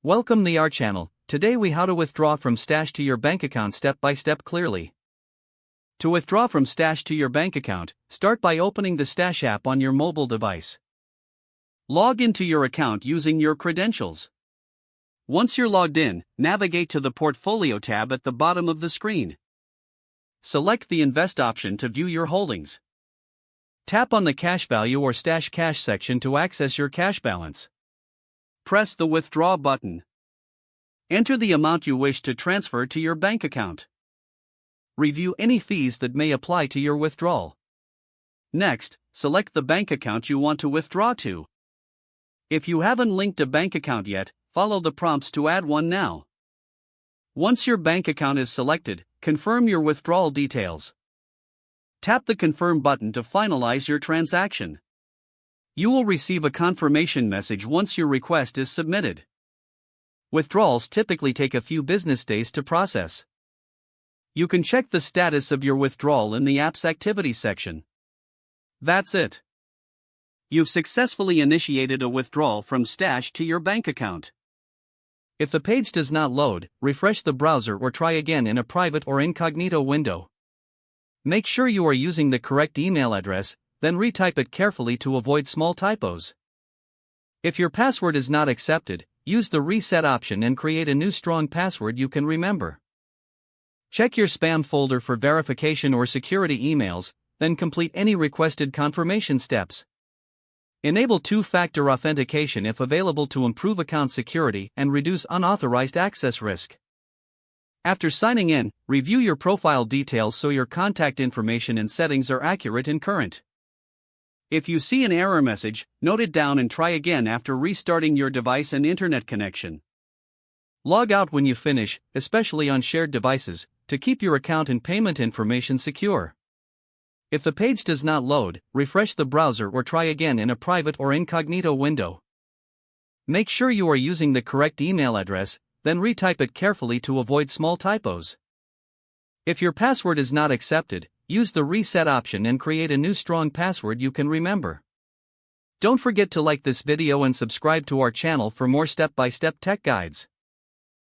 Welcome to our channel. Today we how to withdraw from Stash to your bank account step by step clearly. To withdraw from Stash to your bank account, start by opening the Stash app on your mobile device. Log into your account using your credentials. Once you're logged in, navigate to the Portfolio tab at the bottom of the screen. Select the Invest option to view your holdings. Tap on the Cash Value or Stash Cash section to access your cash balance. Press the Withdraw button. Enter the amount you wish to transfer to your bank account. Review any fees that may apply to your withdrawal. Next, select the bank account you want to withdraw to. If you haven't linked a bank account yet, follow the prompts to add one now. Once your bank account is selected, confirm your withdrawal details. Tap the Confirm button to finalize your transaction. You will receive a confirmation message once your request is submitted. Withdrawals typically take a few business days to process. You can check the status of your withdrawal in the app's Activity section. That's it. You've successfully initiated a withdrawal from Stash to your bank account. If the page does not load, refresh the browser or try again in a private or incognito window. Make sure you are using the correct email address, then retype it carefully to avoid small typos. If your password is not accepted, use the Reset option and create a new strong password you can remember. Check your spam folder for verification or security emails, then complete any requested confirmation steps. Enable two-factor authentication if available to improve account security and reduce unauthorized access risk. After signing in, review your profile details so your contact information and settings are accurate and current. If you see an error message, note it down and try again after restarting your device and internet connection. Log out when you finish, especially on shared devices, to keep your account and payment information secure. If the page does not load, refresh the browser or try again in a private or incognito window. Make sure you are using the correct email address, then retype it carefully to avoid small typos. If your password is not accepted, use the Reset option and create a new strong password you can remember. Don't forget to like this video and subscribe to our channel for more step-by-step tech guides.